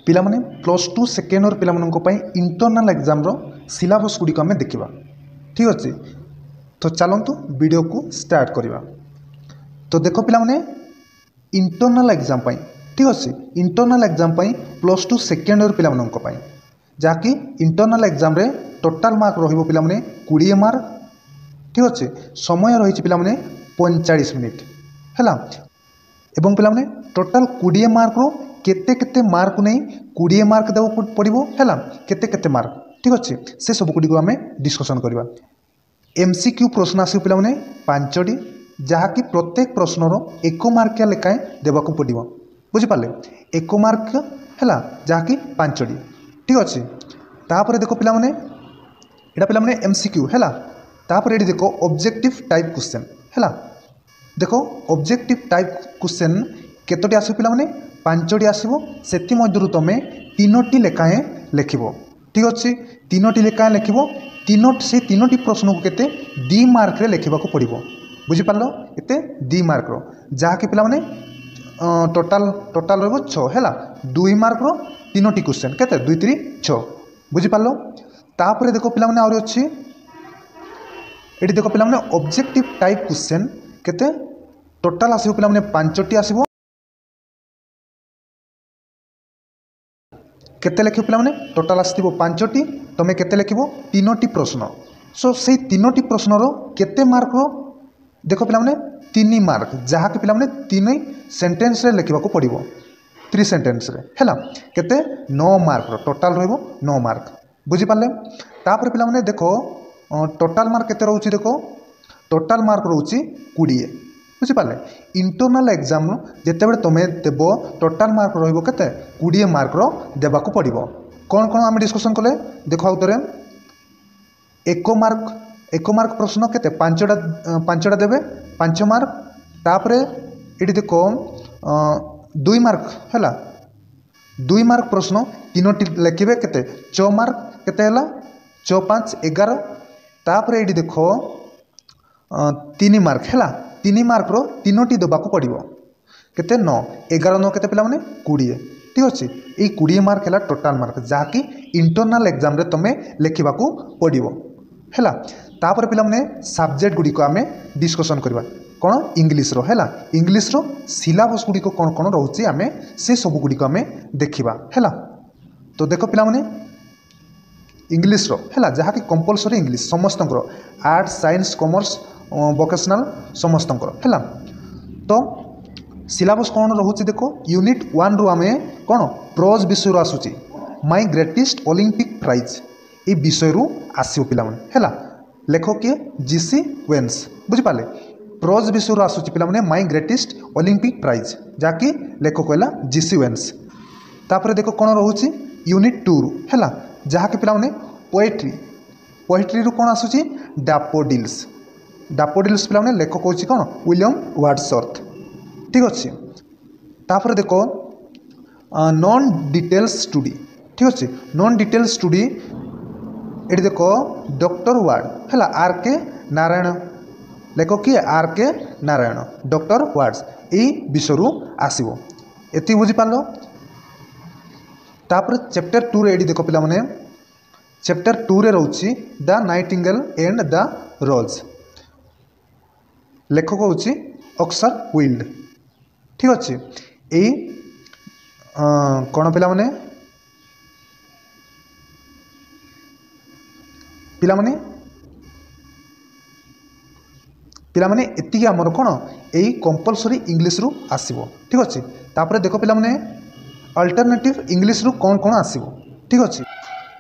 पिला माने plus two second year पिला मानक पई इंटरनल एग्जाम रो सिलेबस गुडी को हमें देखिबा। ठीक अछि, तो चलंतु वीडियो को स्टार्ट करिबा। तो देखो पिला माने इंटरनल एग्जाम पई, ठीक अछि, इंटरनल एग्जाम पई प्लस टू सेकेंड इयर पिला मानक पई जाकि इंटरनल एग्जाम रे टोटल मार्क रहिबो पिला माने 20 मार्क। ठीक अच्छे, समय रही पिला माने 45 मिनिट है। एवं पिला माने टोटल 20 मार्क रो केते केते मार्क नहीं 20 मार्क देव पड़ो है, केते केते मार्क। ठीक अच्छे, से सब गुडी को आम डिस्कसन करवा। एमसीक्यू प्रश्न आस पिला माने 5टी, जहाँकि प्रत्येक प्रश्नर 1 मार्किया लेखाएं देवाक पड़ो। बुझिपारे 1 मार्क है, जहाँकि 5टी। ठीक अच्छे, तापर देखो पिला माने एटा पिला माने एमसीक्यू है। तापर ये देखो ऑब्जेक्टिव टाइप क्वेश्चन है। देखो ऑब्जेक्टिव टाइप क्वेश्चन केतोटी आसो पिला माने 5टी आसो, सेति मध्यरु तमे 3टी लेखाएं लिखिबो। ठीक अच्छे, 3टी लेखाएं लिखिबो, से 3टी प्रश्न को केते 2 मार्क रे लिखिबाको पड़िबो। बुझि पारलो, एते 2 मार्क रो, जहाँकि पिला माने टोटाल रहबो 6 है। 2 मार्क रो 3टी क्वेश्चन केते 2 3 6। बुझि पारलो। तापर देखो पिला माने और अछि ये देखो पिला माने ऑब्जेक्टिव टाइप क्वेश्चन केते टोटाल आसीबो पिला माने 5टी आसीबो। केते लिखिबो पिला माने टोटाल आसीबो 5टी, तमे केते लिखिबो 3टी प्रश्न। सो से 3टी प्रश्न रो केते मार्क रो देखो पिला माने 3 मार्क, जहाँ कि पिला माने 3 सेंटेंस रे लिखिबाको पड़िबो, 3 सेंटेंस रे हैला। केते 9 मार्क रो टोटाल रहइबो 9 मार्क। बुझि पारले। तापर पिला माने देखो टोटाल मार्क केते रहउची, देखो टोटाल मार्क रहउची 20। बुझि पारले। इंटरनल एग्जाम जेते बेले तमे देबो टोटाल मार्क रहइबो केते 20 मार्क रो देबाको पड़िबो। कोन कोन हम डिस्कशन कले देखो आउतरे 1 मार्क प्रश्न केते 5टा देबे 5 मार्क। तापरे एटी देखो 2 मार्क हैला, 2 मार्क प्रश्न 3टी लिखिबे केते 6 मार्क केते हैला 6 5 11। तापर ये देखो 3 मार्क है, 3 मार्क रो 3टी देवाक पड़ो केते 9 11 9 केते पिला माने 20। ठीक अच्छे, ये 20 मार्क है टोटाल मार्क, जहाँकि इंटरनल एग्जाम रे तमे लिखिबाकू पड़ो है। तापर पिला माने सब्जेक्ट गुडी को आमे डिस्कशन करबा। कौन इंग्लिश रो है, इंग्लिश रो सिलेबस गुडी को कौन कौन रहउची आमे से सब गुडी को आमे देखिबा है। तो देखो पिला माने इंग्लिश रो है, जहाँ कि कंपलसरी इंग्लिश समस्त आर्ट्स साइंस कॉमर्स वोकेशनल समस्त है। तो सिलेबस कौन रोचे देखो यूनिट 1 रु आमे कौन प्रोज विषय आसूची माय ग्रेटेस्ट ओलंपिक प्राइज ये विषय रु आसो पिला है। लेख किए जीसी वेन्स। बुझिपारे प्रोज विषय आसूची पिला माय ग्रेटेस्ट ओलंपिक प्राइज, जहाँकि लेखक है जीसी वेन्स। तापर देखो कौन रोचे यूनिट 2 रु है, जहाँ कि पिला माने पोएट्री रु कौन आसूची डैफोडिल्स पिला माने लेखक होची कौन विलियम वर्ड्सवर्थ। ठीक अच्छे, तापर देखो नॉन डिटेल स्टडी। ठीक अच्छे, नॉन डिटेल स्टडी ये देखो डॉक्टर वार्ड है आर के नारायण, लेखक किए आर के नारायण डॉक्टर वार्ड्स ये विषय रु आसीबो। एति बुझी पारलो। तापर चैप्टर 2 रे देखो पिला माने चैप्टर 2 रे रहउची द नाइटिंगेल एंड द रोज, लेखक होची ऑक्सर वाइल्ड। ठीक अच्छे, यही कौन पिला माने एतिकी आमर कौन यही कंपलसरी इंग्लिश रु आसीबो। ठीक अच्छे, तापर देखो पिला माने अल्टरनेटिव इंग्लिश रु कौन कौन आसीबो। ठीक अच्छे,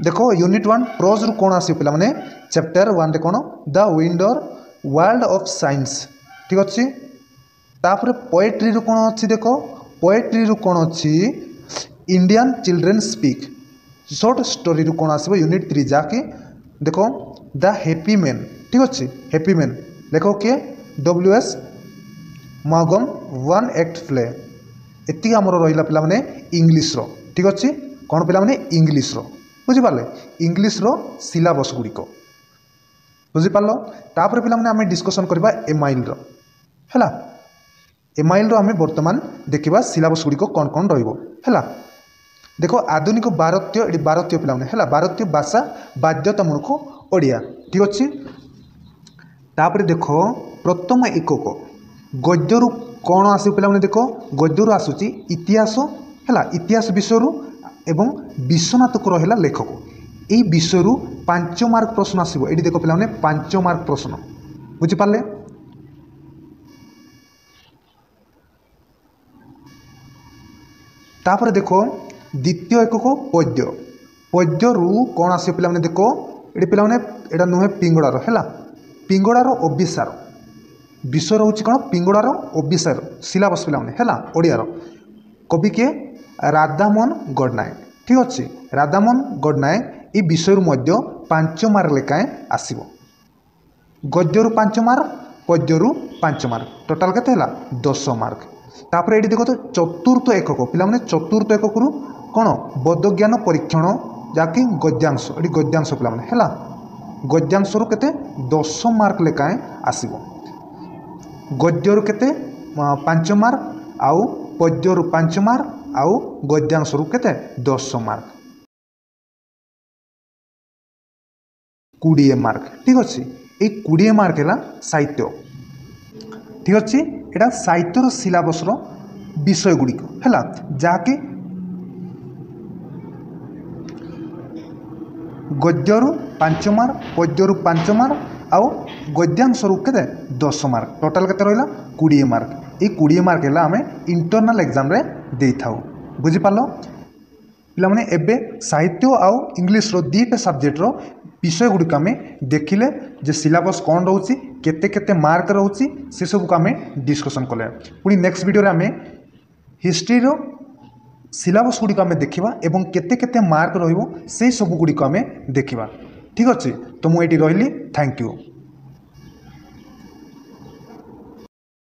देखो यूनिट 1 प्रोज रु कौन आसीबो पिला माने चैप्टर 1 रे कौन the vendor world of science. ठीक अच्छे, तापर पोएट्री रु कौन अच्छी देखो पोएट्री रु कौन अच्छी Indian children speak. Short story रु कौन आसीबो यूनिट 3, जाके देखो द हैप्पी मैन। ठीक अच्छे, हैप्पी मैन लेखक किए WS मॉगम 1 एक्ट प्ले। एति आमर रहिला पिला माने इंग्लिश रो। ठीक अच्छे, कौन पिला माने इंग्लिश रो बुझिपारे इंग्लिश रो सिलेबस गुडी को बुझिपारलो। तापर पिला माने आमे डिस्कशन करबा एमाइल रो हैला। एमाइल रो आमे वर्तमान देखिबा सिलेबस गुडी को कौन कौन रहिबो हैला। देख आधुनिक भारतीय ये भारतीय पिलाने है भारतीय भाषा बाध्यतामूलक ओडिया ठीक अच्छे। तापर देख प्रथम एकक गद्यरू कौन आस पे देख गद्यरू आसूची इतिहास है इतिहास विषय एवं विश्वनाथ रहा लेखक यही विषय 5 मार्क प्रश्न आसो ये देख पे 5 मार्क प्रश्न बुझीपारे। तापर देख द्वितीय एकक पद्य पद्यरू कौन आस पे देख ये पे यहाँ नुहे पिंगड़ार है पिंगड़ार अभिसार विषय रोचे कौन पिंगड़ार अभिसार सिलेबस पे है ओडियार कवि के राधामोहन गडनायक ठीक अच्छे। राधामोहन गडनायक ये विषय 5 मार्क लेखाएं आसो गद्यरू 5 मार्क पद्यरू 5 मार्क टोटाल के 10 मार्क। तापर ये देख तो चतुर्थ एकक पे चतुर्थ एकक रू कौन बोधज्ञान परीक्षण जहाँकि गद्यांश ये गद्यांश पे है गद्यांश रु के 10 मार्क लेखाएं आसो गद्यरू के 5 मार्क आउ पद्यरू 5 मार्क आउ गद्यांश रु के 10 मार्क 20 मार्क ठीक अच्छे। ये 20 मार्क है साहित्य ठीक अच्छे यहाँ साहित्यर सिलेबस विषय गुड़िक है जहाँकि गद्यरू 5 मार्क पद्यरू 5 मार्क आउ गद्यांश रु के 10 मार्क टोटाल के रहा 20 मार्क। ये 20 मार्क है आम इंटरनाल एग्जाम रे दे था बुझीपार पे एबे साहित्य आउ इंग्लीश रो 2टा सब्जेक्टर विषय गुड़िक आम देखिले जे सिलेबस कौन रोचे केते केते मार्क रोचे से सब को आम डिस्कसन कले पुणी नेक्स्ट वीडियो आम हिस्ट्री रो सिलेबस गुड़िक आम देखा एवं केते केते मार्क रही से सब गुड़िक आम देखा ठीक अच्छे। तो मुझे रही थैंक यू।